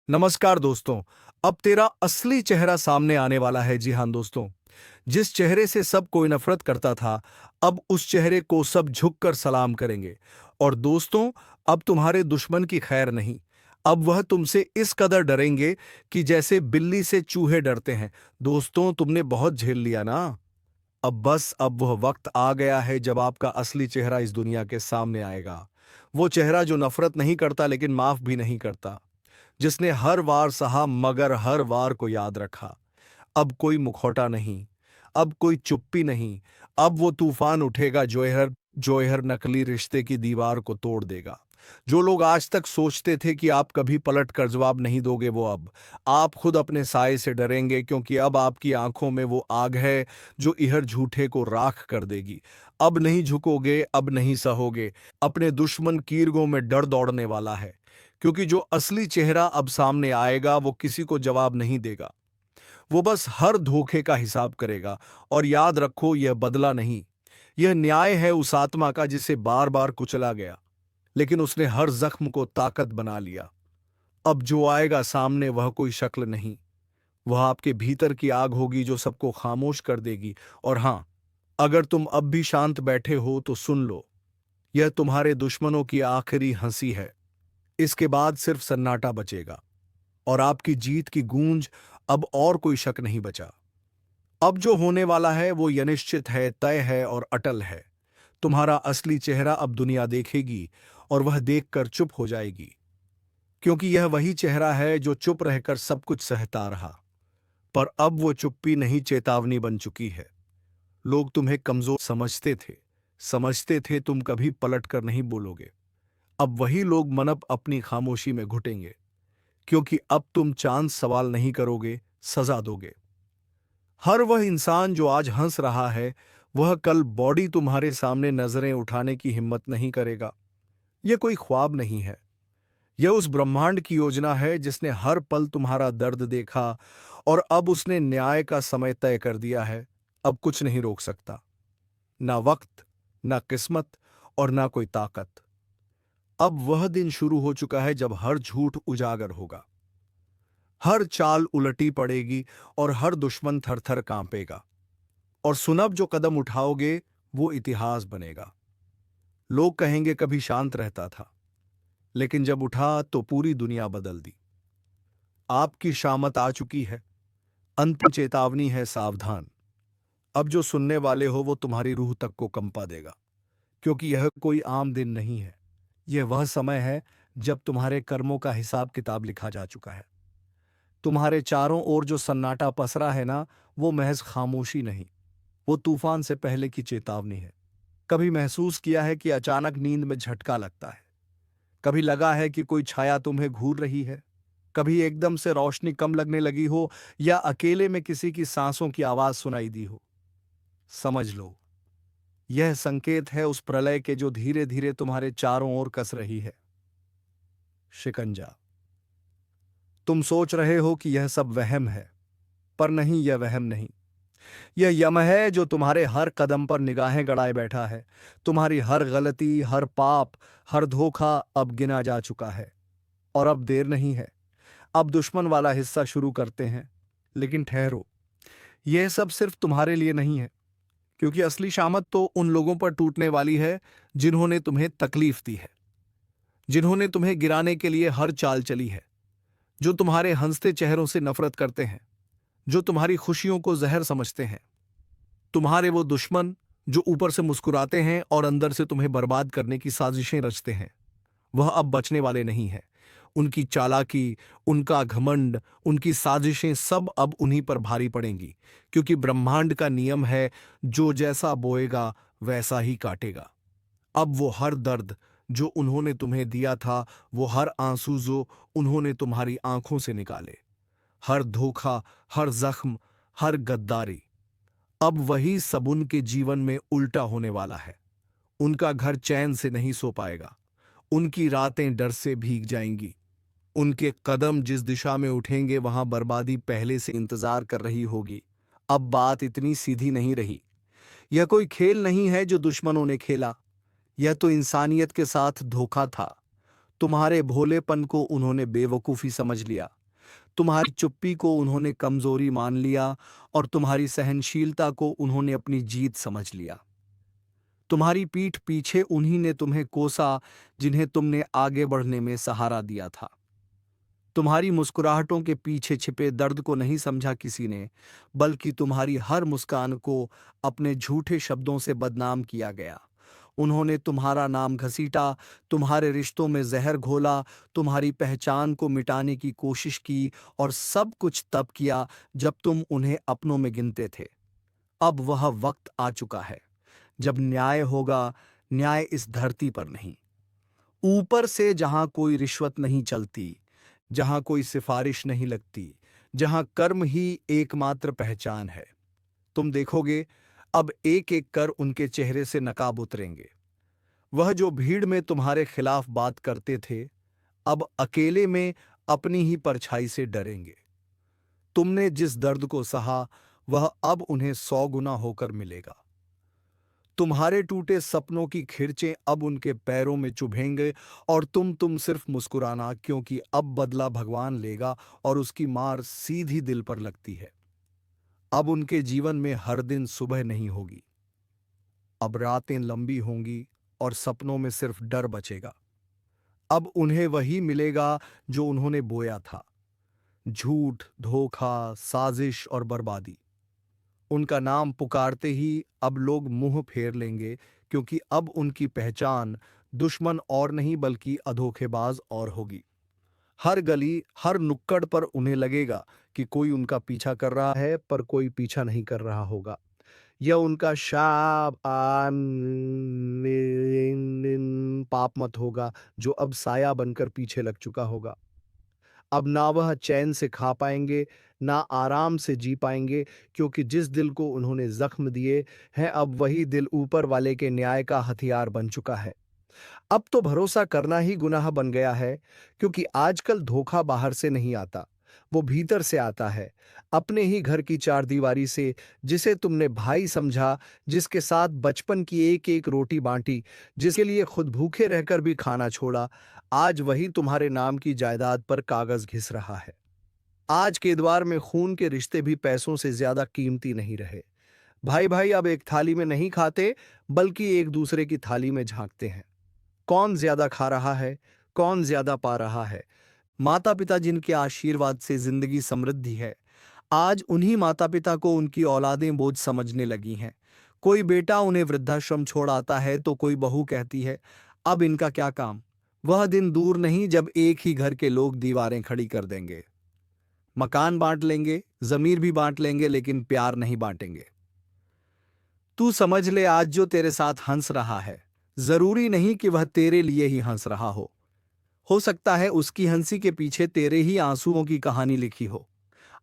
नमस्कार दोस्तों। अब तेरा असली चेहरा सामने आने वाला है। जी हाँ दोस्तों, जिस चेहरे से सब कोई नफरत करता था, अब उस चेहरे को सब झुककर सलाम करेंगे। और दोस्तों, अब तुम्हारे दुश्मन की खैर नहीं। अब वह तुमसे इस कदर डरेंगे कि जैसे बिल्ली से चूहे डरते हैं। दोस्तों, तुमने बहुत झेल लिया ना। अब वह वक्त आ गया है जब आपका असली चेहरा इस दुनिया के सामने आएगा। वो चेहरा जो नफरत नहीं करता लेकिन माफ भी नहीं करता, जिसने हर वार सहा मगर हर वार को याद रखा। अब कोई मुखौटा नहीं, अब कोई चुप्पी नहीं। अब वो तूफान उठेगा जो हर नकली रिश्ते की दीवार को तोड़ देगा। जो लोग आज तक सोचते थे कि आप कभी पलट कर जवाब नहीं दोगे, वो अब आप खुद अपने साए से डरेंगे, क्योंकि अब आपकी आंखों में वो आग है जो इहर झूठे को राख कर देगी। अब नहीं झुकोगे, अब नहीं सहोगे। अपने दुश्मन कीर्गों में डर दौड़ने वाला है, क्योंकि जो असली चेहरा अब सामने आएगा वो किसी को जवाब नहीं देगा। वो बस हर धोखे का हिसाब करेगा। और याद रखो, यह बदला नहीं, यह न्याय है उस आत्मा का जिसे बार बार कुचला गया, लेकिन उसने हर जख्म को ताकत बना लिया। अब जो आएगा सामने वह कोई शक्ल नहीं, वह आपके भीतर की आग होगी जो सबको खामोश कर देगी। और हाँ, अगर तुम अब भी शांत बैठे हो तो सुन लो, यह तुम्हारे दुश्मनों की आखिरी हंसी है। इसके बाद सिर्फ सन्नाटा बचेगा और आपकी जीत की गूंज। अब और कोई शक नहीं बचा। अब जो होने वाला है वो यनिश्चित है, तय है और अटल है। तुम्हारा असली चेहरा अब दुनिया देखेगी, और वह देखकर चुप हो जाएगी, क्योंकि यह वही चेहरा है जो चुप रहकर सब कुछ सहता रहा। पर अब वो चुप्पी नहीं, चेतावनी बन चुकी है। लोग तुम्हें कमजोर समझते थे तुम कभी पलट कर नहीं बोलोगे। अब वही लोग मनप अपनी खामोशी में घुटेंगे, क्योंकि अब तुम चांद सवाल नहीं करोगे, सजा दोगे। हर वह इंसान जो आज हंस रहा है, वह कल बॉडी तुम्हारे सामने नजरें उठाने की हिम्मत नहीं करेगा। यह कोई ख्वाब नहीं है, यह उस ब्रह्मांड की योजना है जिसने हर पल तुम्हारा दर्द देखा, और अब उसने न्याय का समय तय कर दिया है। अब कुछ नहीं रोक सकता, ना वक्त, ना किस्मत, और ना कोई ताकत। अब वह दिन शुरू हो चुका है जब हर झूठ उजागर होगा, हर चाल उलटी पड़ेगी, और हर दुश्मन थर थर कांपेगा। और सुनब जो कदम उठाओगे वो इतिहास बनेगा। लोग कहेंगे कभी शांत रहता था, लेकिन जब उठा तो पूरी दुनिया बदल दी। आपकी शामत आ चुकी है, अंतिम चेतावनी है, सावधान। अब जो सुनने वाले हो वो तुम्हारी रूह तक को कंपा देगा, क्योंकि यह कोई आम दिन नहीं है। यह वह समय है जब तुम्हारे कर्मों का हिसाब किताब लिखा जा चुका है। तुम्हारे चारों ओर जो सन्नाटा पसरा है ना, वो महज खामोशी नहीं, वो तूफान से पहले की चेतावनी है। कभी महसूस किया है कि अचानक नींद में झटका लगता है? कभी लगा है कि कोई छाया तुम्हें घूर रही है? कभी एकदम से रोशनी कम लगने लगी हो, या अकेले में किसी की सांसों की आवाज सुनाई दी हो? समझ लो, यह संकेत है उस प्रलय के जो धीरे धीरे तुम्हारे चारों ओर कस रही है। शिकंजा। तुम सोच रहे हो कि यह सब वहम है, पर नहीं, यह वहम नहीं। यह यम है जो तुम्हारे हर कदम पर निगाहें गड़ाए बैठा है। तुम्हारी हर गलती, हर पाप, हर धोखा अब गिना जा चुका है। और अब देर नहीं है, अब दुश्मन वाला हिस्सा शुरू करते हैं। लेकिन ठहरो, यह सब सिर्फ तुम्हारे लिए नहीं है, क्योंकि असली शामत तो उन लोगों पर टूटने वाली है जिन्होंने तुम्हें तकलीफ दी है, जिन्होंने तुम्हें गिराने के लिए हर चाल चली है, जो तुम्हारे हंसते चेहरों से नफरत करते हैं, जो तुम्हारी खुशियों को जहर समझते हैं। तुम्हारे वो दुश्मन जो ऊपर से मुस्कुराते हैं और अंदर से तुम्हें बर्बाद करने की साजिशें रचते हैं, वह अब बचने वाले नहीं हैं। उनकी चालाकी, उनका घमंड, उनकी साजिशें सब अब उन्हीं पर भारी पड़ेंगी, क्योंकि ब्रह्मांड का नियम है, जो जैसा बोएगा वैसा ही काटेगा। अब वो हर दर्द जो उन्होंने तुम्हें दिया था, वो हर आंसू जो उन्होंने तुम्हारी आंखों से निकाले, हर धोखा, हर जख्म, हर गद्दारी, अब वही सब उनके जीवन में उल्टा होने वाला है। उनका घर चैन से नहीं सो पाएगा, उनकी रातें डर से भीग जाएंगी। उनके कदम जिस दिशा में उठेंगे वहां बर्बादी पहले से इंतजार कर रही होगी। अब बात इतनी सीधी नहीं रही। यह कोई खेल नहीं है जो दुश्मनों ने खेला, यह तो इंसानियत के साथ धोखा था। तुम्हारे भोलेपन को उन्होंने बेवकूफ़ी समझ लिया, तुम्हारी चुप्पी को उन्होंने कमज़ोरी मान लिया और तुम्हारी सहनशीलता को उन्होंने अपनी जीत समझ लिया। तुम्हारी पीठ पीछे उन्हीं ने तुम्हें कोसा जिन्हें तुमने आगे बढ़ने में सहारा दिया था। तुम्हारी मुस्कुराहटों के पीछे छिपे दर्द को नहीं समझा किसी ने, बल्कि तुम्हारी हर मुस्कान को अपने झूठे शब्दों से बदनाम किया गया। उन्होंने तुम्हारा नाम घसीटा, तुम्हारे रिश्तों में जहर घोला, तुम्हारी पहचान को मिटाने की कोशिश की और सब कुछ तब किया जब तुम उन्हें अपनों में गिनते थे। अब वह वक्त आ चुका है जब न्याय होगा, न्याय इस धरती पर नहीं, ऊपर से, जहां कोई रिश्वत नहीं चलती, जहां कोई सिफारिश नहीं लगती, जहां कर्म ही एकमात्र पहचान है। तुम देखोगे अब एक एक कर उनके चेहरे से नकाब उतरेंगे। वह जो भीड़ में तुम्हारे खिलाफ बात करते थे, अब अकेले में अपनी ही परछाई से डरेंगे। तुमने जिस दर्द को सहा, वह अब उन्हें 100 गुना होकर मिलेगा। तुम्हारे टूटे सपनों की खिरचें अब उनके पैरों में चुभेंगे और तुम सिर्फ मुस्कुराना, क्योंकि अब बदला भगवान लेगा और उसकी मार सीधी दिल पर लगती है। अब उनके जीवन में हर दिन सुबह नहीं होगी, अब रातें लंबी होंगी और सपनों में सिर्फ डर बचेगा। अब उन्हें वही मिलेगा जो उन्होंने बोया था, झूठ, धोखा, साजिश और बर्बादी। उनका नाम पुकारते ही अब लोग मुंह फेर लेंगे, क्योंकि अब उनकी पहचान दुश्मन और नहीं बल्कि अधोखेबाज और होगी। हर गली, हर नुक्कड़ पर उन्हें लगेगा कि कोई उनका पीछा कर रहा है, पर कोई पीछा नहीं कर रहा होगा। यह उनका शाप पाप मत होगा जो अब साया बनकर पीछे लग चुका होगा। अब ना वह चैन से खा पाएंगे, ना आराम से जी पाएंगे, क्योंकि जिस दिल को उन्होंने जख्म दिए हैं, अब वही दिल ऊपर वाले के न्याय का हथियार बन चुका है। अब तो भरोसा करना ही गुनाह बन गया है, क्योंकि आजकल धोखा बाहर से नहीं आता, वो भीतर से आता है। अपने ही घर की चारदीवारी से, जिसे तुमने भाई समझा, जिसके साथ बचपन की एक एक रोटी बांटी, जिसके लिए खुद भूखे रहकर भी खाना छोड़ा, आज वही तुम्हारे नाम की जायदाद पर कागज घिस रहा है। आज के द्वार में खून के रिश्ते भी पैसों से ज्यादा कीमती नहीं रहे। भाई भाई अब एक थाली में नहीं खाते, बल्कि एक दूसरे की थाली में झांकते हैं। कौन ज्यादा खा रहा है, कौन ज्यादा पा रहा है। माता पिता जिनके आशीर्वाद से जिंदगी समृद्धि है, आज उन्हीं माता पिता को उनकी औलादें बोझ समझने लगी हैं। कोई बेटा उन्हें वृद्धाश्रम छोड़ आता है तो कोई बहू कहती है, अब इनका क्या काम। वह दिन दूर नहीं जब एक ही घर के लोग दीवारें खड़ी कर देंगे, मकान बांट लेंगे, जमीर भी बांट लेंगे, लेकिन प्यार नहीं बांटेंगे। तू समझ ले, आज जो तेरे साथ हंस रहा है, जरूरी नहीं कि वह तेरे लिए ही हंस रहा हो सकता है उसकी हंसी के पीछे तेरे ही आंसुओं की कहानी लिखी हो।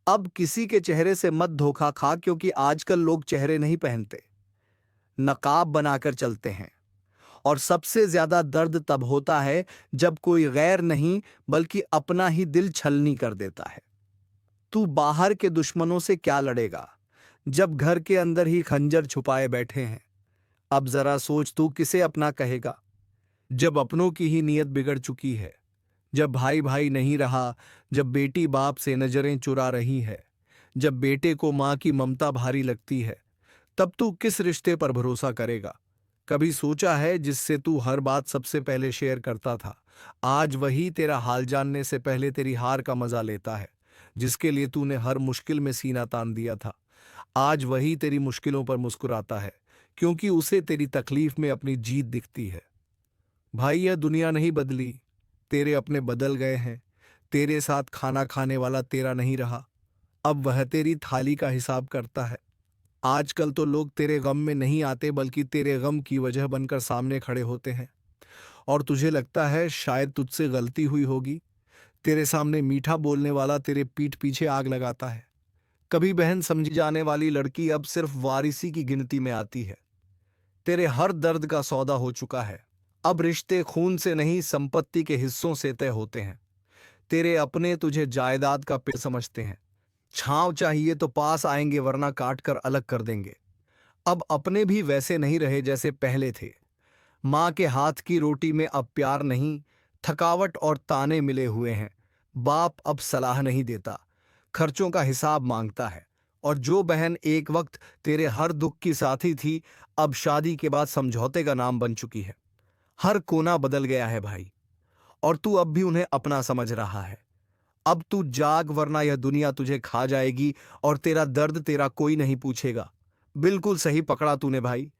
अब किसी के चेहरे से मत धोखा खा, क्योंकि आजकल लोग चेहरे नहीं पहनते, नकाब बनाकर चलते हैं। और सबसे ज्यादा दर्द तब होता है जब कोई गैर नहीं बल्कि अपना ही दिल छलनी कर देता है। तू बाहर के दुश्मनों से क्या लड़ेगा जब घर के अंदर ही खंजर छुपाए बैठे हैं। अब जरा सोच, तू किसे अपना कहेगा जब अपनों की ही नीयत बिगड़ चुकी है, जब भाई भाई नहीं रहा, जब बेटी बाप से नजरें चुरा रही है, जब बेटे को मां की ममता भारी लगती है, तब तू किस रिश्ते पर भरोसा करेगा। कभी सोचा है जिससे तू हर बात सबसे पहले शेयर करता था, आज वही तेरा हाल जानने से पहले तेरी हार का मजा लेता है। जिसके लिए तूने हर मुश्किल में सीना तान दिया था, आज वही तेरी मुश्किलों पर मुस्कुराता है, क्योंकि उसे तेरी तकलीफ में अपनी जीत दिखती है। भाई, यह दुनिया नहीं बदली, तेरे अपने बदल गए हैं। तेरे साथ खाना खाने वाला तेरा नहीं रहा, अब वह तेरी थाली का हिसाब करता है। आजकल तो लोग तेरे गम में नहीं आते बल्कि तेरे गम की वजह बनकर सामने खड़े होते हैं, और तुझे लगता है शायद तुझसे गलती हुई होगी। तेरे सामने मीठा बोलने वाला तेरे पीठ पीछे आग लगाता है। कभी बहन समझी जाने वाली लड़की अब सिर्फ वारिसी की गिनती में आती है। तेरे हर दर्द का सौदा हो चुका है। अब रिश्ते खून से नहीं संपत्ति के हिस्सों से तय होते हैं। तेरे अपने तुझे जायदाद का पेड़ समझते हैं। छांव चाहिए तो पास आएंगे, वरना काट कर अलग कर देंगे। अब अपने भी वैसे नहीं रहे जैसे पहले थे। माँ के हाथ की रोटी में अब प्यार नहीं, थकावट और ताने मिले हुए हैं। बाप अब सलाह नहीं देता, खर्चों का हिसाब मांगता है। और जो बहन एक वक्त तेरे हर दुख की साथी थी, अब शादी के बाद समझौते का नाम बन चुकी है। हर कोना बदल गया है भाई, और तू अब भी उन्हें अपना समझ रहा है। अब तू जाग, वरना यह दुनिया तुझे खा जाएगी और तेरा दर्द तेरा कोई नहीं पूछेगा। बिल्कुल सही पकड़ा तूने भाई।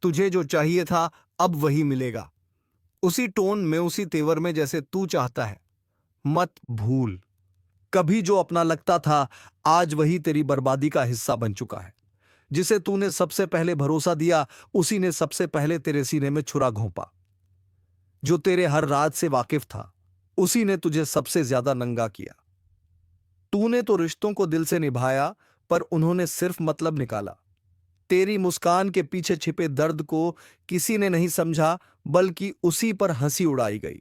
तुझे जो चाहिए था अब वही मिलेगा, उसी टोन में, उसी तेवर में जैसे तू चाहता है। मत भूल, कभी जो अपना लगता था, आज वही तेरी बर्बादी का हिस्सा बन चुका है। जिसे तूने सबसे पहले भरोसा दिया, उसी ने सबसे पहले तेरे सीने में छुरा घोंपा। जो तेरे हर राज से वाकिफ था, उसी ने तुझे सबसे ज्यादा नंगा किया। तूने तो रिश्तों को दिल से निभाया, पर उन्होंने सिर्फ मतलब निकाला। तेरी मुस्कान के पीछे छिपे दर्द को किसी ने नहीं समझा, बल्कि उसी पर हंसी उड़ाई गई।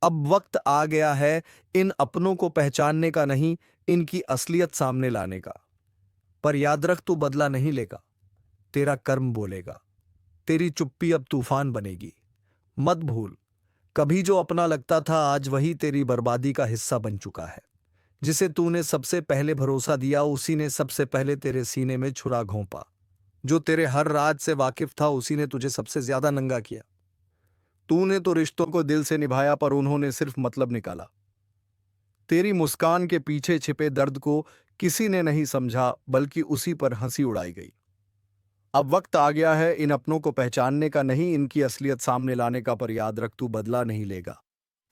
अब वक्त आ गया है इन अपनों को पहचानने का नहीं, इनकी असलियत सामने लाने का। पर याद रख, तू बदला नहीं लेगा, तेरा कर्म बोलेगा। तेरी चुप्पी अब तूफान बनेगी। मत भूल, कभी जो अपना लगता था, आज वही तेरी बर्बादी का हिस्सा बन चुका है। जिसे तूने सबसे पहले भरोसा दिया, उसी ने सबसे पहले तेरे सीने में छुरा घोंपा। जो तेरे हर राज से वाकिफ था, उसी ने तुझे सबसे ज्यादा नंगा किया। तूने तो रिश्तों को दिल से निभाया, पर उन्होंने सिर्फ मतलब निकाला। तेरी मुस्कान के पीछे छिपे दर्द को किसी ने नहीं समझा, बल्कि उसी पर हंसी उड़ाई गई। अब वक्त आ गया है इन अपनों को पहचानने का नहीं, इनकी असलियत सामने लाने का। पर याद रख, तू बदला नहीं लेगा,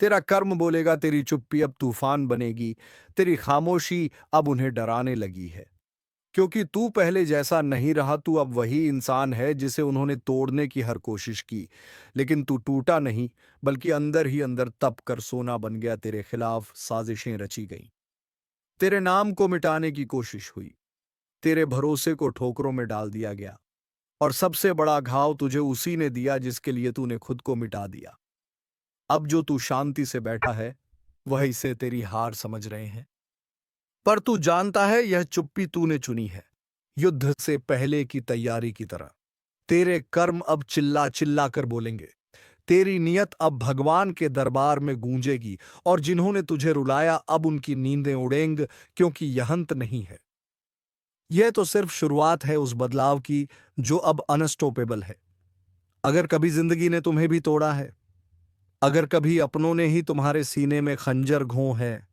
तेरा कर्म बोलेगा। तेरी चुप्पी अब तूफान बनेगी, तेरी खामोशी अब उन्हें डराने लगी है। क्योंकि तू पहले जैसा नहीं रहा, तू अब वही इंसान है जिसे उन्होंने तोड़ने की हर कोशिश की। लेकिन तू टूटा नहीं, बल्कि अंदर ही अंदर तप कर सोना बन गया। तेरे खिलाफ साजिशें रची गईं, तेरे नाम को मिटाने की कोशिश हुई, तेरे भरोसे को ठोकरों में डाल दिया गया। और सबसे बड़ा घाव तुझे उसी ने दिया जिसके लिए तूने खुद को मिटा दिया। अब जो तू शांति से बैठा है, वह इसे तेरी हार समझ रहे हैं। पर तू जानता है, यह चुप्पी तूने चुनी है, युद्ध से पहले की तैयारी की तरह। तेरे कर्म अब चिल्ला चिल्ला कर बोलेंगे, तेरी नियत अब भगवान के दरबार में गूंजेगी। और जिन्होंने तुझे रुलाया, अब उनकी नींदें उड़ेंग, क्योंकि यह अंत नहीं है। यह तो सिर्फ शुरुआत है उस बदलाव की जो अब अनस्टॉपेबल है। अगर कभी जिंदगी ने तुम्हें भी तोड़ा है, अगर कभी अपनों ने ही तुम्हारे सीने में खंजर घों है,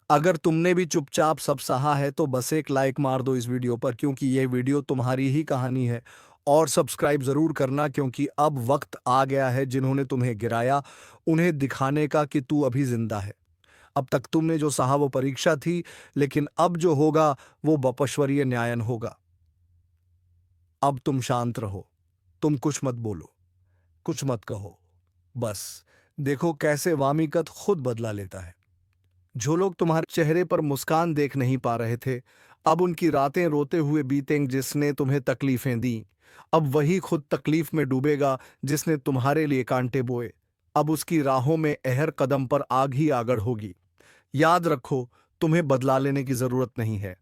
अगर तुमने भी चुपचाप सब सहा है, तो बस एक लाइक मार दो इस वीडियो पर, क्योंकि यह वीडियो तुम्हारी ही कहानी है। और सब्सक्राइब जरूर करना, क्योंकि अब वक्त आ गया है जिन्होंने तुम्हें गिराया, उन्हें दिखाने का कि तू अभी जिंदा है। अब तक तुमने जो सहा वो परीक्षा थी, लेकिन अब जो होगा वो बपश्वरीय न्यायन होगा। अब तुम शांत रहो, तुम कुछ मत बोलो, कुछ मत कहो। बस देखो कैसे वामीकत खुद बदला लेता है। जो लोग तुम्हारे चेहरे पर मुस्कान देख नहीं पा रहे थे, अब उनकी रातें रोते हुए बीतेंगी। जिसने तुम्हें तकलीफें दी, अब वही खुद तकलीफ में डूबेगा। जिसने तुम्हारे लिए कांटे बोए, अब उसकी राहों में अहर कदम पर आग ही आगड़ होगी। याद रखो, तुम्हें बदला लेने की जरूरत नहीं है।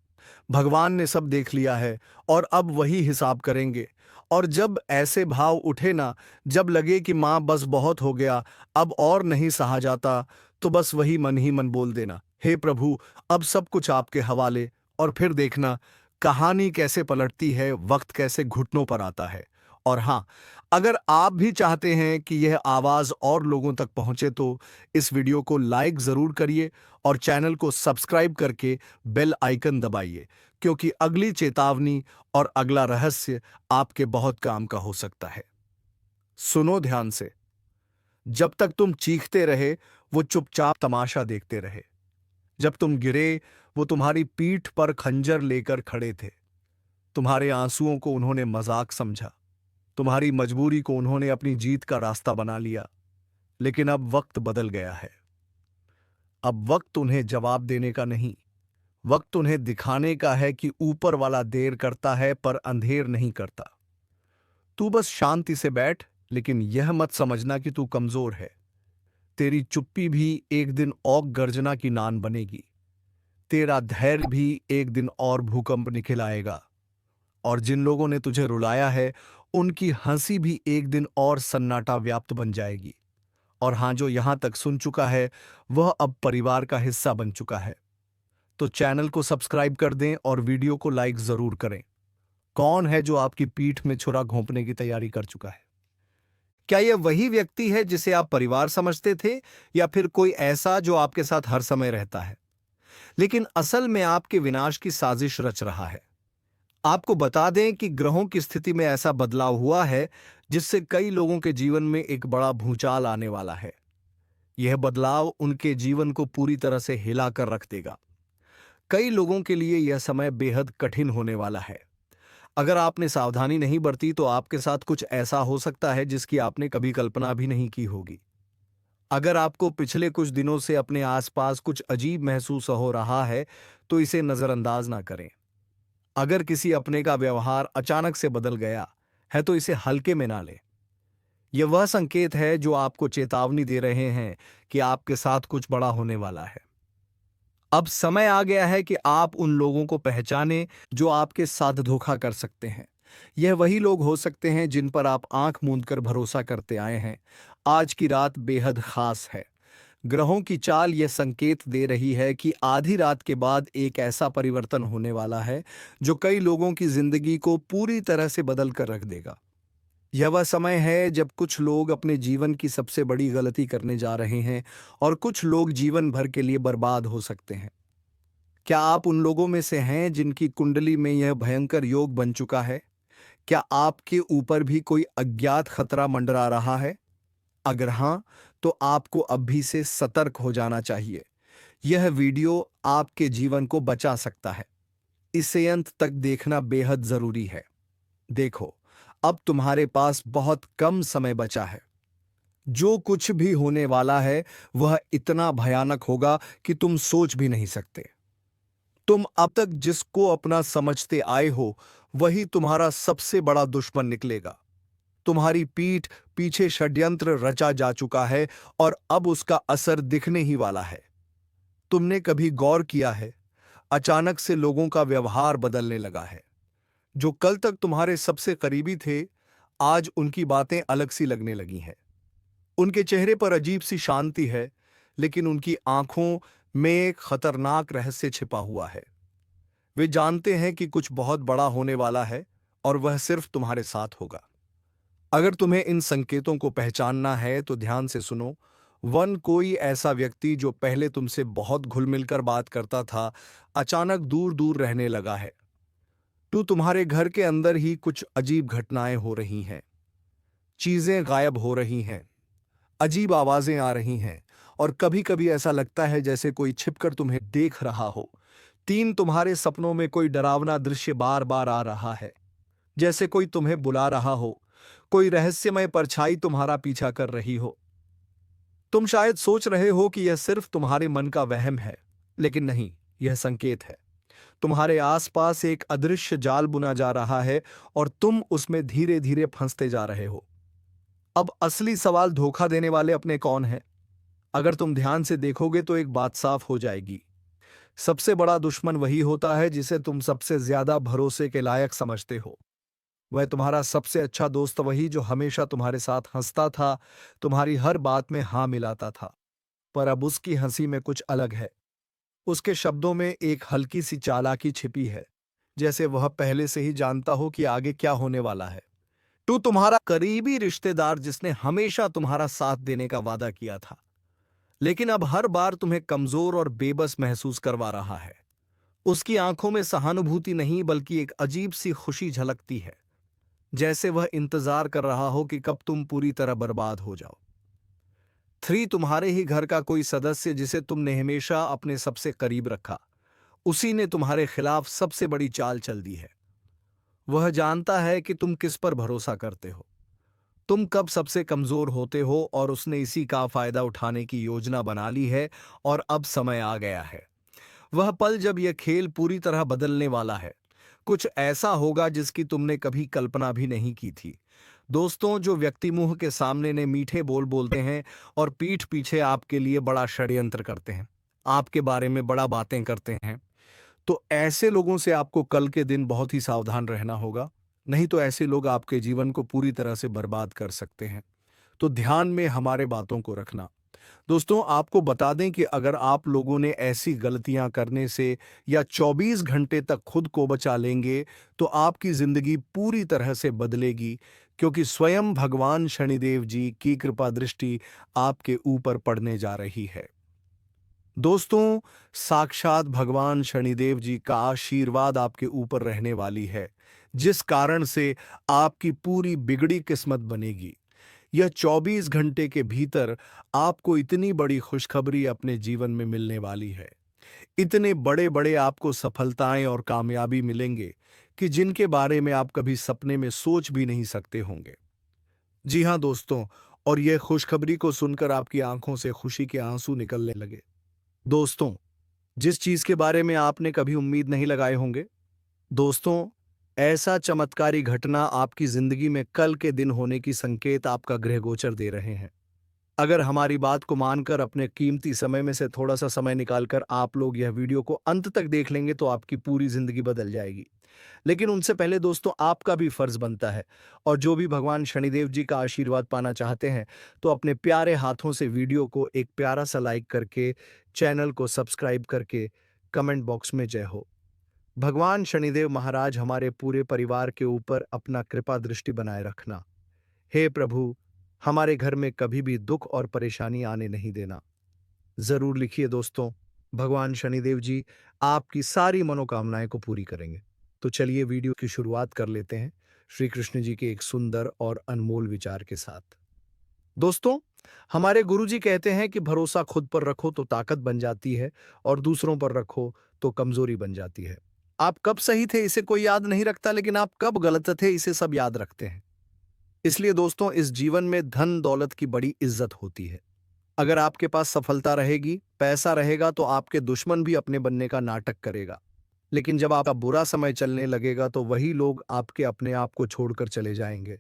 भगवान ने सब देख लिया है, और अब वही हिसाब करेंगे। और जब ऐसे भाव उठे ना, जब लगे कि माँ बस बहुत हो गया, अब और नहीं सहा जाता, तो बस वही मन ही मन बोल देना, हे प्रभु, अब सब कुछ आपके हवाले। और फिर देखना कहानी कैसे पलटती है, वक्त कैसे घुटनों पर आता है। और हाँ, अगर आप भी चाहते हैं कि यह आवाज और लोगों तक पहुंचे, तो इस वीडियो को लाइक जरूर करिए और चैनल को सब्सक्राइब करके बेल आइकन दबाइए, क्योंकि अगली चेतावनी और अगला रहस्य आपके बहुत काम का हो सकता है। सुनो ध्यान से, जब तक तुम चीखते रहे, वो चुपचाप तमाशा देखते रहे। जब तुम गिरे, वो तुम्हारी पीठ पर खंजर लेकर खड़े थे। तुम्हारे आंसुओं को उन्होंने मजाक समझा, तुम्हारी मजबूरी को उन्होंने अपनी जीत का रास्ता बना लिया। लेकिन अब वक्त बदल गया है। अब वक्त उन्हें जवाब देने का नहीं, वक्त उन्हें दिखाने का है कि ऊपर वाला देर करता है, पर अंधेर नहीं करता। तू बस शांति से बैठ, लेकिन यह मत समझना कि तू कमजोर है। तेरी चुप्पी भी एक दिन औग गर्जना की नान बनेगी। तेरा धैर्य भी एक दिन और भूकंप निखिलाएगा। और जिन लोगों ने तुझे रुलाया है, उनकी हंसी भी एक दिन और सन्नाटा व्याप्त बन जाएगी। और हाँ, जो यहाँ तक सुन चुका है वह अब परिवार का हिस्सा बन चुका है। तो चैनल को सब्सक्राइब कर दें और वीडियो को लाइक जरूर करें। कौन है जो आपकी पीठ में छुरा घोंपने की तैयारी कर चुका है? क्या यह वही व्यक्ति है जिसे आप परिवार समझते थे, या फिर कोई ऐसा जो आपके साथ हर समय रहता है लेकिन असल में आपके विनाश की साजिश रच रहा है? आपको बता दें कि ग्रहों की स्थिति में ऐसा बदलाव हुआ है जिससे कई लोगों के जीवन में एक बड़ा भूचाल आने वाला है। यह बदलाव उनके जीवन को पूरी तरह से हिला कर रख देगा। कई लोगों के लिए यह समय बेहद कठिन होने वाला है। अगर आपने सावधानी नहीं बरती तो आपके साथ कुछ ऐसा हो सकता है जिसकी आपने कभी कल्पना भी नहीं की होगी। अगर आपको पिछले कुछ दिनों से अपने आसपास कुछ अजीब महसूस हो रहा है तो इसे नजरअंदाज ना करें। अगर किसी अपने का व्यवहार अचानक से बदल गया है तो इसे हल्के में ना लें। यह वह संकेत है जो आपको चेतावनी दे रहे हैं कि आपके साथ कुछ बड़ा होने वाला है। अब समय आ गया है कि आप उन लोगों को पहचानें जो आपके साथ धोखा कर सकते हैं। यह वही लोग हो सकते हैं जिन पर आप आंख मूंद कर भरोसा करते आए हैं। आज की रात बेहद खास है। ग्रहों की चाल यह संकेत दे रही है कि आधी रात के बाद एक ऐसा परिवर्तन होने वाला है जो कई लोगों की जिंदगी को पूरी तरह से बदल कर रख देगा। यह वह समय है जब कुछ लोग अपने जीवन की सबसे बड़ी गलती करने जा रहे हैं और कुछ लोग जीवन भर के लिए बर्बाद हो सकते हैं। क्या आप उन लोगों में से हैं जिनकी कुंडली में यह भयंकर योग बन चुका है? क्या आपके ऊपर भी कोई अज्ञात खतरा मंडरा रहा है? अगर हां, तो आपको अभी से सतर्क हो जाना चाहिए। यह वीडियो आपके जीवन को बचा सकता है। इसे अंत तक देखना बेहद जरूरी है। देखो, अब तुम्हारे पास बहुत कम समय बचा है। जो कुछ भी होने वाला है वह इतना भयानक होगा कि तुम सोच भी नहीं सकते। तुम अब तक जिसको अपना समझते आए हो वही तुम्हारा सबसे बड़ा दुश्मन निकलेगा। तुम्हारी पीठ पीछे षड्यंत्र रचा जा चुका है और अब उसका असर दिखने ही वाला है। तुमने कभी गौर किया है, अचानक से लोगों का व्यवहार बदलने लगा है। जो कल तक तुम्हारे सबसे करीबी थे, आज उनकी बातें अलग सी लगने लगी हैं। उनके चेहरे पर अजीब सी शांति है, लेकिन उनकी आंखों में एक खतरनाक रहस्य छिपा हुआ है। वे जानते हैं कि कुछ बहुत बड़ा होने वाला है और वह सिर्फ तुम्हारे साथ होगा। अगर तुम्हें इन संकेतों को पहचानना है तो ध्यान से सुनो। वन, कोई ऐसा व्यक्ति जो पहले तुमसे बहुत घुल मिलकर बात करता था, अचानक दूर दूर रहने लगा है। टू, तुम्हारे घर के अंदर ही कुछ अजीब घटनाएं हो रही हैं। चीजें गायब हो रही हैं, अजीब आवाजें आ रही हैं और कभी कभी ऐसा लगता है जैसे कोई छिपकर तुम्हें देख रहा हो। 3, तुम्हारे सपनों में कोई डरावना दृश्य बार बार आ रहा है, जैसे कोई तुम्हें बुला रहा हो, कोई रहस्यमय परछाई तुम्हारा पीछा कर रही हो। तुम शायद सोच रहे हो कि यह सिर्फ तुम्हारे मन का वहम है, लेकिन नहीं, यह संकेत है। तुम्हारे आसपास एक अदृश्य जाल बुना जा रहा है और तुम उसमें धीरे धीरे फंसते जा रहे हो। अब असली सवाल, धोखा देने वाले अपने कौन हैं? अगर तुम ध्यान से देखोगे तो एक बात साफ हो जाएगी। सबसे बड़ा दुश्मन वही होता है जिसे तुम सबसे ज्यादा भरोसे के लायक समझते हो। वह तुम्हारा सबसे अच्छा दोस्त वही जो हमेशा तुम्हारे साथ हंसता था, तुम्हारी हर बात में हाँ मिलाता था। पर अब उसकी हंसी में कुछ अलग है। उसके शब्दों में एक हल्की सी चालाकी छिपी है, जैसे वह पहले से ही जानता हो कि आगे क्या होने वाला है। तू, तुम्हारा करीबी रिश्तेदार जिसने हमेशा तुम्हारा साथ देने का वादा किया था, लेकिन अब हर बार तुम्हें कमजोर और बेबस महसूस करवा रहा है। उसकी आंखों में सहानुभूति नहीं बल्कि एक अजीब सी खुशी झलकती है, जैसे वह इंतजार कर रहा हो कि कब तुम पूरी तरह बर्बाद हो जाओ। 3, तुम्हारे ही घर का कोई सदस्य जिसे तुमने हमेशा अपने सबसे करीब रखा, उसी ने तुम्हारे खिलाफ सबसे बड़ी चाल चल दी है। वह जानता है कि तुम किस पर भरोसा करते हो, तुम कब सबसे कमजोर होते हो, और उसने इसी का फायदा उठाने की योजना बना ली है। और अब समय आ गया है, वह पल जब यह खेल पूरी तरह बदलने वाला है। कुछ ऐसा होगा जिसकी तुमने कभी कल्पना भी नहीं की थी। दोस्तों, जो व्यक्ति मुंह के सामने ने मीठे बोल बोलते हैं और पीठ पीछे आपके लिए बड़ा षड्यंत्र करते हैं, आपके बारे में बड़ा बातें करते हैं, तो ऐसे लोगों से आपको कल के दिन बहुत ही सावधान रहना होगा। नहीं तो ऐसे लोग आपके जीवन को पूरी तरह से बर्बाद कर सकते हैं। तो ध्यान में हमारे बातों को रखना। दोस्तों, आपको बता दें कि अगर आप लोगों ने ऐसी गलतियां करने से या 24 घंटे तक खुद को बचा लेंगे, तो आपकी जिंदगी पूरी तरह से बदलेगी, क्योंकि स्वयं भगवान शनिदेव जी की कृपा दृष्टि आपके ऊपर पड़ने जा रही है। दोस्तों, साक्षात भगवान शनिदेव जी का आशीर्वाद आपके ऊपर रहने वाली है, जिस कारण से आपकी पूरी बिगड़ी किस्मत बनेगी। यह 24 घंटे के भीतर आपको इतनी बड़ी खुशखबरी अपने जीवन में मिलने वाली है। इतने बड़े बड़े आपको सफलताएं और कामयाबी मिलेंगे कि जिनके बारे में आप कभी सपने में सोच भी नहीं सकते होंगे। जी हाँ दोस्तों, और यह खुशखबरी को सुनकर आपकी आंखों से खुशी के आंसू निकलने लगे। दोस्तों, जिस चीज के बारे में आपने कभी उम्मीद नहीं लगाए होंगे, दोस्तों, ऐसा चमत्कारी घटना आपकी जिंदगी में कल के दिन होने की संकेत आपका गृह गोचर दे रहे हैं। अगर हमारी बात को मानकर अपने कीमती समय में से थोड़ा सा समय निकालकर आप लोग यह वीडियो को अंत तक देख लेंगे तो आपकी पूरी जिंदगी बदल जाएगी। लेकिन उनसे पहले दोस्तों, आपका भी फर्ज बनता है, और जो भी भगवान शनिदेव जी का आशीर्वाद पाना चाहते हैं, तो अपने प्यारे हाथों से वीडियो को एक प्यारा सा लाइक करके, चैनल को सब्सक्राइब करके, कमेंट बॉक्स में जय हो। भगवान शनिदेव महाराज हमारे पूरे परिवार के ऊपर अपना कृपा दृष्टि बनाए रखना। हे प्रभु, हमारे घर में कभी भी दुख और परेशानी आने नहीं देना। जरूर लिखिए दोस्तों, भगवान शनिदेव जी आपकी सारी मनोकामनाएं को पूरी करेंगे। तो चलिए वीडियो की शुरुआत कर लेते हैं श्री कृष्ण जी के एक सुंदर और अनमोल विचार के साथ। दोस्तों, हमारे गुरुजी कहते हैं कि भरोसा खुद पर रखो तो ताकत बन जाती है, और दूसरों पर रखो तो कमजोरी बन जाती है। आप कब सही थे इसे कोई याद नहीं रखता, लेकिन आप कब गलत थे इसे सब याद रखते हैं। इसलिए दोस्तों, इस जीवन में धन दौलत की बड़ी इज्जत होती है। अगर आपके पास सफलता रहेगी, पैसा रहेगा, तो आपके दुश्मन भी अपने बनने का नाटक करेगा। लेकिन जब आपका बुरा समय चलने लगेगा तो वही लोग आपके अपने आप को छोड़कर चले जाएंगे,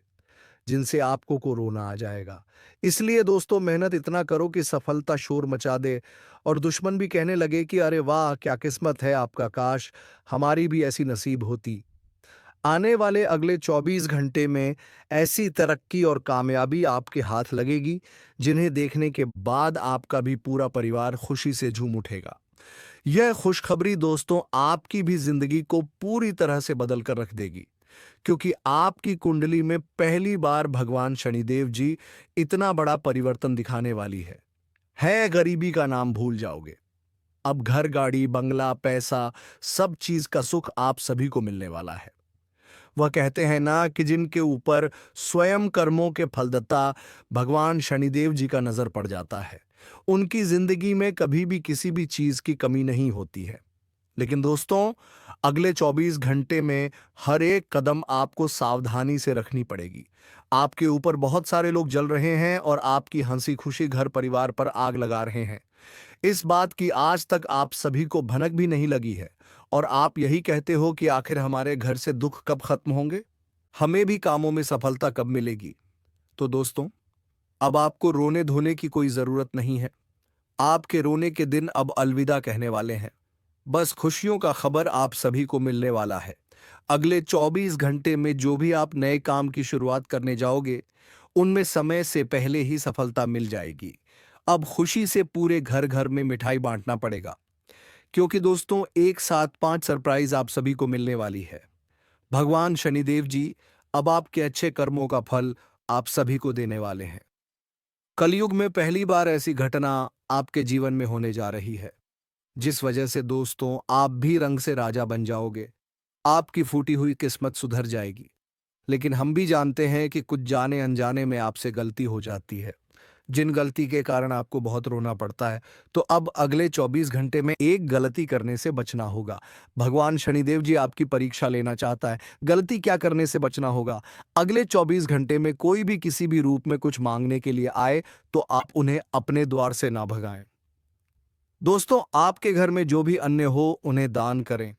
जिनसे आपको को रोना आ जाएगा। इसलिए दोस्तों, मेहनत इतना करो कि सफलता शोर मचा दे और दुश्मन भी कहने लगे कि अरे वाह, क्या किस्मत है आपका, काश हमारी भी ऐसी नसीब होती। आने वाले अगले 24 घंटे में ऐसी तरक्की और कामयाबी आपके हाथ लगेगी, जिन्हें देखने के बाद आपका भी पूरा परिवार खुशी से झूम उठेगा। यह खुशखबरी दोस्तों आपकी भी जिंदगी को पूरी तरह से बदल कर रख देगी, क्योंकि आपकी कुंडली में पहली बार भगवान शनिदेव जी इतना बड़ा परिवर्तन दिखाने वाली है गरीबी का नाम भूल जाओगे। अब घर, गाड़ी, बंगला, पैसा, सब चीज का सुख आप सभी को मिलने वाला है। वह कहते हैं ना कि जिनके ऊपर स्वयं कर्मों के फलदाता भगवान शनिदेव जी का नजर पड़ जाता है, उनकी जिंदगी में कभी भी किसी भी चीज की कमी नहीं होती है। लेकिन दोस्तों, अगले 24 घंटे में हर एक कदम आपको सावधानी से रखनी पड़ेगी। आपके ऊपर बहुत सारे लोग जल रहे हैं और आपकी हंसी खुशी घर परिवार पर आग लगा रहे हैं। इस बात की आज तक आप सभी को भनक भी नहीं लगी है, और आप यही कहते हो कि आखिर हमारे घर से दुख कब खत्म होंगे, हमें भी कामों में सफलता कब मिलेगी। तो दोस्तों, अब आपको रोने धोने की कोई जरूरत नहीं है। आपके रोने के दिन अब अलविदा कहने वाले हैं। बस खुशियों का खबर आप सभी को मिलने वाला है। अगले 24 घंटे में जो भी आप नए काम की शुरुआत करने जाओगे, उनमें समय से पहले ही सफलता मिल जाएगी। अब खुशी से पूरे घर घर में मिठाई बांटना पड़ेगा, क्योंकि दोस्तों एक साथ 5 सरप्राइज आप सभी को मिलने वाली है। भगवान शनिदेव जी अब आपके अच्छे कर्मों का फल आप सभी को देने वाले हैं। कलयुग में पहली बार ऐसी घटना आपके जीवन में होने जा रही है, जिस वजह से दोस्तों आप भी रंग से राजा बन जाओगे। आपकी फूटी हुई किस्मत सुधर जाएगी। लेकिन हम भी जानते हैं कि कुछ जाने अनजाने में आपसे गलती हो जाती है, जिन गलती के कारण आपको बहुत रोना पड़ता है। तो अब अगले 24 घंटे में एक गलती करने से बचना होगा। भगवान शनिदेव जी आपकी परीक्षा लेना चाहता है। गलती क्या करने से बचना होगा? अगले 24 घंटे में कोई भी किसी भी रूप में कुछ मांगने के लिए आए, तो आप उन्हें अपने द्वार से ना भगाएं। दोस्तों, आपके घर में जो भी अन्न हो उन्हें दान करें।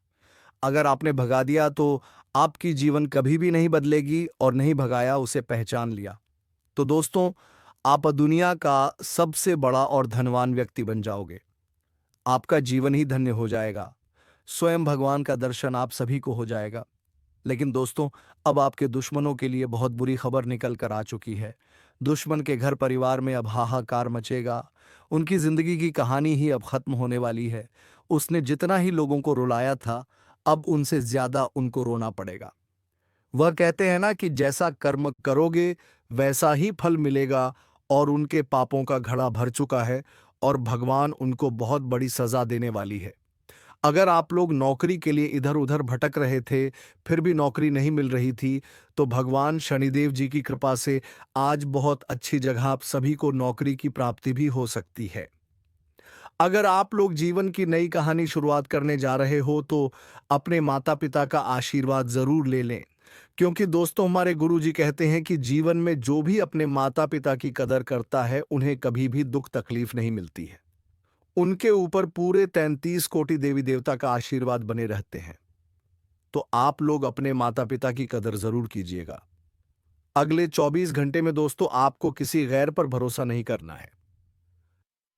अगर आपने भगा दिया तो आपकी जीवन कभी भी नहीं बदलेगी, और नहीं भगाया उसे पहचान लिया तो दोस्तों आप दुनिया का सबसे बड़ा और धनवान व्यक्ति बन जाओगे। आपका जीवन ही धन्य हो जाएगा। स्वयं भगवान का दर्शन आप सभी को हो जाएगा। लेकिन दोस्तों, अब आपके दुश्मनों के लिए बहुत बुरी खबर निकल कर आ चुकी है। दुश्मन के घर परिवार में अब हाहाकार मचेगा। उनकी जिंदगी की कहानी ही अब खत्म होने वाली है। उसने जितना ही लोगों को रुलाया था, अब उनसे ज्यादा उनको रोना पड़ेगा। वह कहते हैं ना कि जैसा कर्म करोगे वैसा ही फल मिलेगा, और उनके पापों का घड़ा भर चुका है और भगवान उनको बहुत बड़ी सजा देने वाली है। अगर आप लोग नौकरी के लिए इधर उधर भटक रहे थे, फिर भी नौकरी नहीं मिल रही थी, तो भगवान शनिदेव जी की कृपा से आज बहुत अच्छी जगह आप सभी को नौकरी की प्राप्ति भी हो सकती है। अगर आप लोग जीवन की नई कहानी शुरुआत करने जा रहे हो तो अपने माता पिता का आशीर्वाद जरूर ले लें, क्योंकि दोस्तों हमारे गुरुजी कहते हैं कि जीवन में जो भी अपने माता पिता की कदर करता है उन्हें कभी भी दुख तकलीफ नहीं मिलती है। उनके ऊपर पूरे 33 कोटि देवी देवता का आशीर्वाद बने रहते हैं। तो आप लोग अपने माता पिता की कदर जरूर कीजिएगा। अगले 24 घंटे में दोस्तों आपको किसी गैर पर भरोसा नहीं करना है।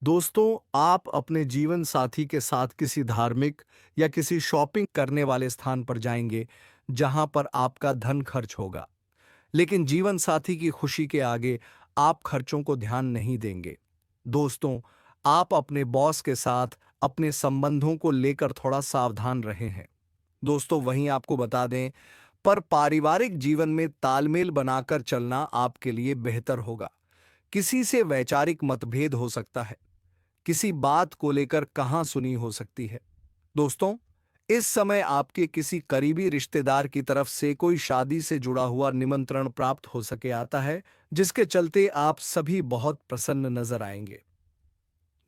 दोस्तों, आप अपने जीवन साथी के साथ किसी धार्मिक या किसी शॉपिंग करने वाले स्थान पर जाएंगे जहां पर आपका धन खर्च होगा, लेकिन जीवन साथी की खुशी के आगे आप खर्चों को ध्यान नहीं देंगे। दोस्तों, आप अपने बॉस के साथ अपने संबंधों को लेकर थोड़ा सावधान रहे हैं। दोस्तों, वहीं आपको बता दें, पर पारिवारिक जीवन में तालमेल बनाकर चलना आपके लिए बेहतर होगा। किसी से वैचारिक मतभेद हो सकता है, किसी बात को लेकर कहां सुनी हो सकती है। दोस्तों, इस समय आपके किसी करीबी रिश्तेदार की तरफ से कोई शादी से जुड़ा हुआ निमंत्रण प्राप्त हो सके आता है, जिसके चलते आप सभी बहुत प्रसन्न नजर आएंगे।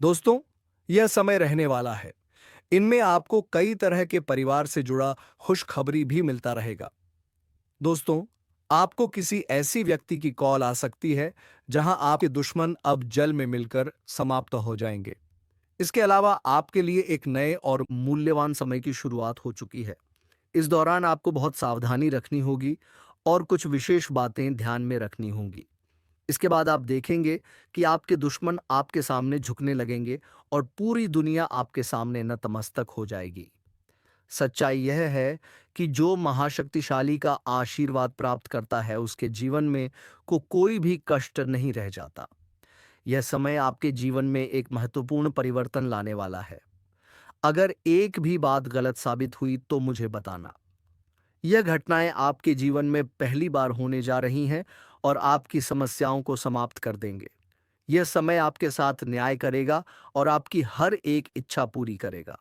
दोस्तों, यह समय रहने वाला है। इनमें आपको कई तरह के परिवार से जुड़ा खुशखबरी भी मिलता रहेगा। दोस्तों, आपको किसी ऐसी व्यक्ति की कॉल आ सकती है जहां आपके दुश्मन अब जल में मिलकर समाप्त हो जाएंगे। इसके अलावा आपके लिए एक नए और मूल्यवान समय की शुरुआत हो चुकी है। इस दौरान आपको बहुत सावधानी रखनी होगी और कुछ विशेष बातें ध्यान में रखनी होंगी। इसके बाद आप देखेंगे कि आपके दुश्मन आपके सामने झुकने लगेंगे और पूरी दुनिया आपके सामने नतमस्तक हो जाएगी। सच्चाई यह है कि जो महाशक्तिशाली का आशीर्वाद प्राप्त करता है उसके जीवन में कोई भी कष्ट नहीं रह जाता। यह समय आपके जीवन में एक महत्वपूर्ण परिवर्तन लाने वाला है। अगर एक भी बात गलत साबित हुई तो मुझे बताना। यह घटनाएं आपके जीवन में पहली बार होने जा रही हैं और आपकी समस्याओं को समाप्त कर देंगे। यह समय आपके साथ न्याय करेगा और आपकी हर एक इच्छा पूरी करेगा।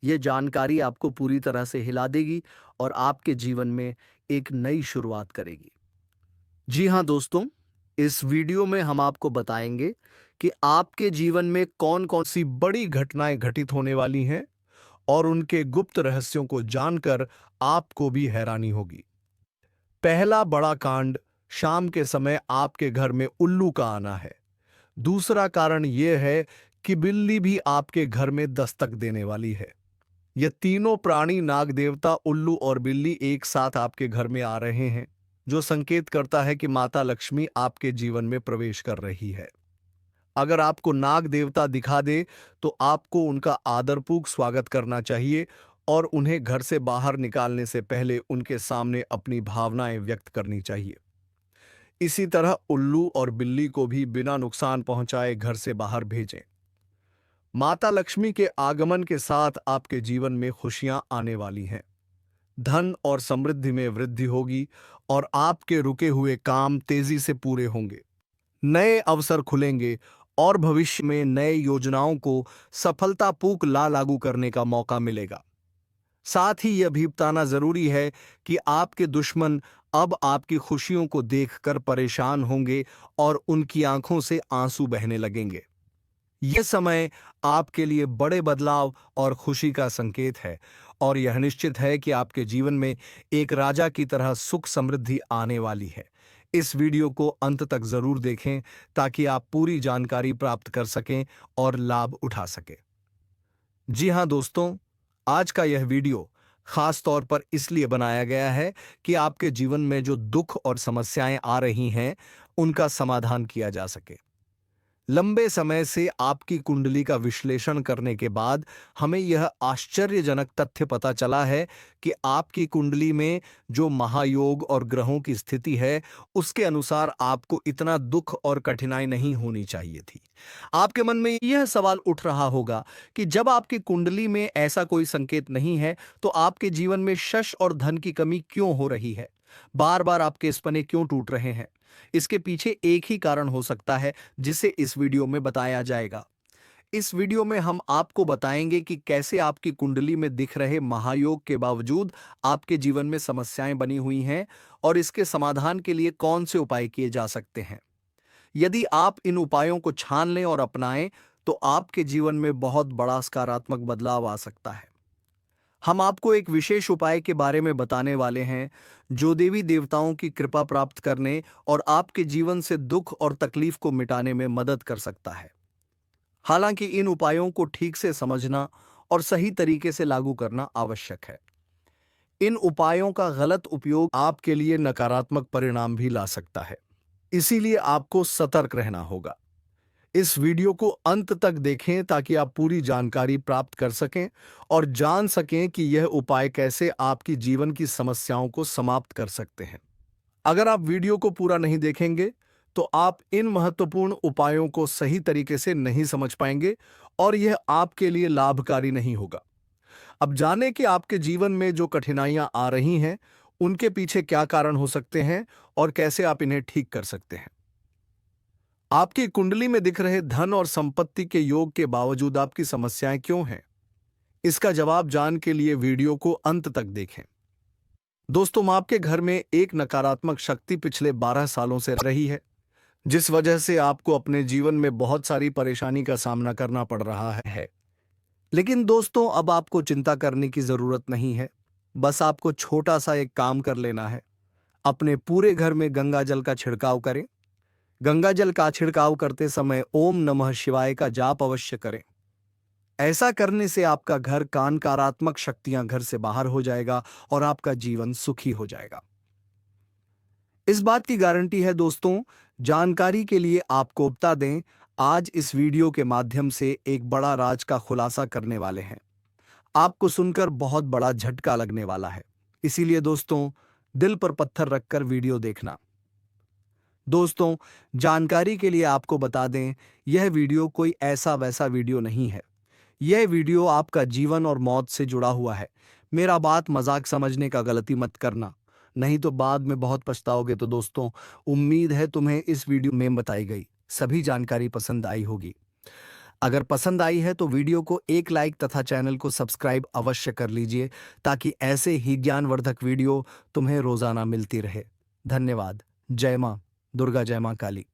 यह जानकारी आपको पूरी तरह से हिला देगी और आपके जीवन में एक नई शुरुआत करेगी। जी हाँ दोस्तों, इस वीडियो में हम आपको बताएंगे कि आपके जीवन में कौन कौन सी बड़ी घटनाएं घटित होने वाली हैं, और उनके गुप्त रहस्यों को जानकर आपको भी हैरानी होगी। पहला बड़ा कांड, शाम के समय आपके घर में उल्लू का आना है। दूसरा कारण यह है कि बिल्ली भी आपके घर में दस्तक देने वाली है। ये तीनों प्राणी, नाग देवता, उल्लू और बिल्ली, एक साथ आपके घर में आ रहे हैं, जो संकेत करता है कि माता लक्ष्मी आपके जीवन में प्रवेश कर रही है। अगर आपको नाग देवता दिखा दे तो आपको उनका आदरपूर्वक स्वागत करना चाहिए और उन्हें घर से बाहर निकालने से पहले उनके सामने अपनी भावनाएं व्यक्त करनी चाहिए। इसी तरह उल्लू और बिल्ली को भी बिना नुकसान पहुंचाए घर से बाहर भेजें। माता लक्ष्मी के आगमन के साथ आपके जीवन में खुशियां आने वाली हैं। धन और समृद्धि में वृद्धि होगी और आपके रुके हुए काम तेजी से पूरे होंगे। नए अवसर खुलेंगे और भविष्य में नए योजनाओं को सफलतापूर्वक लागू करने का मौका मिलेगा। साथ ही यह भी बताना जरूरी है कि आपके दुश्मन अब आपकी खुशियों को देखकर परेशान होंगे और उनकी आंखों से आंसू बहने लगेंगे। यह समय आपके लिए बड़े बदलाव और खुशी का संकेत है, और यह निश्चित है कि आपके जीवन में एक राजा की तरह सुख समृद्धि आने वाली है। इस वीडियो को अंत तक जरूर देखें ताकि आप पूरी जानकारी प्राप्त कर सकें और लाभ उठा सकें। जी हाँ दोस्तों, आज का यह वीडियो खास तौर पर इसलिए बनाया गया है कि आपके जीवन में जो दुख और समस्याएं आ रही हैं उनका समाधान किया जा सके। लंबे समय से आपकी कुंडली का विश्लेषण करने के बाद हमें यह आश्चर्यजनक तथ्य पता चला है कि आपकी कुंडली में जो महायोग और ग्रहों की स्थिति है, उसके अनुसार आपको इतना दुख और कठिनाई नहीं होनी चाहिए थी। आपके मन में यह सवाल उठ रहा होगा कि जब आपकी कुंडली में ऐसा कोई संकेत नहीं है, तो आपके जीवन में यश और धन की कमी क्यों हो रही है? बार बार आपके सपने क्यों टूट रहे हैं? इसके पीछे एक ही कारण हो सकता है, जिसे इस वीडियो में बताया जाएगा। इस वीडियो में हम आपको बताएंगे कि कैसे आपकी कुंडली में दिख रहे महायोग के बावजूद आपके जीवन में समस्याएं बनी हुई हैं और इसके समाधान के लिए कौन से उपाय किए जा सकते हैं। यदि आप इन उपायों को छान लें और अपनाएं, तो आपके जीवन में बहुत बड़ा सकारात्मक बदलाव आ सकता है। हम आपको एक विशेष उपाय के बारे में बताने वाले हैं, जो देवी देवताओं की कृपा प्राप्त करने और आपके जीवन से दुख और तकलीफ को मिटाने में मदद कर सकता है। हालांकि इन उपायों को ठीक से समझना और सही तरीके से लागू करना आवश्यक है। इन उपायों का गलत उपयोग आपके लिए नकारात्मक परिणाम भी ला सकता है, इसीलिए आपको सतर्क रहना होगा। इस वीडियो को अंत तक देखें ताकि आप पूरी जानकारी प्राप्त कर सकें और जान सकें कि यह उपाय कैसे आपकी जीवन की समस्याओं को समाप्त कर सकते हैं। अगर आप वीडियो को पूरा नहीं देखेंगे, तो आप इन महत्वपूर्ण उपायों को सही तरीके से नहीं समझ पाएंगे और यह आपके लिए लाभकारी नहीं होगा। अब जानें कि आपके जीवन में जो कठिनाइयां आ रही हैं, उनके पीछे क्या कारण हो सकते हैं और कैसे आप इन्हें ठीक कर सकते हैं। आपकी कुंडली में दिख रहे धन और संपत्ति के योग के बावजूद आपकी समस्याएं क्यों हैं? इसका जवाब जानने के लिए वीडियो को अंत तक देखें। दोस्तों, आपके घर में एक नकारात्मक शक्ति पिछले 12 सालों से रही है, जिस वजह से आपको अपने जीवन में बहुत सारी परेशानी का सामना करना पड़ रहा है। लेकिन दोस्तों, अब आपको चिंता करने की जरूरत नहीं है। बस आपको छोटा सा एक काम कर लेना है। अपने पूरे घर में गंगा जल का छिड़काव करें। गंगा जल का छिड़काव करते समय ओम नमः शिवाय का जाप अवश्य करें। ऐसा करने से आपका घर का नकारात्मक शक्तियां घर से बाहर हो जाएगा और आपका जीवन सुखी हो जाएगा। इस बात की गारंटी है दोस्तों। जानकारी के लिए आपको बता दें, आज इस वीडियो के माध्यम से एक बड़ा राज का खुलासा करने वाले हैं। आपको सुनकर बहुत बड़ा झटका लगने वाला है, इसीलिए दोस्तों, दिल पर पत्थर रखकर वीडियो देखना। दोस्तों, जानकारी के लिए आपको बता दें, यह वीडियो कोई ऐसा वैसा वीडियो नहीं है। यह वीडियो आपका जीवन और मौत से जुड़ा हुआ है। मेरा बात मजाक समझने का गलती मत करना, नहीं तो बाद में बहुत पछताओगे। तो दोस्तों, उम्मीद है तुम्हें इस वीडियो में बताई गई सभी जानकारी पसंद आई होगी। अगर पसंद आई है तो वीडियो को एक लाइक तथा चैनल को सब्सक्राइब अवश्य कर लीजिए, ताकि ऐसे ही ज्ञानवर्धक वीडियो तुम्हें रोजाना मिलती रहे। धन्यवाद। जय मां दुर्गा, जय मां काली।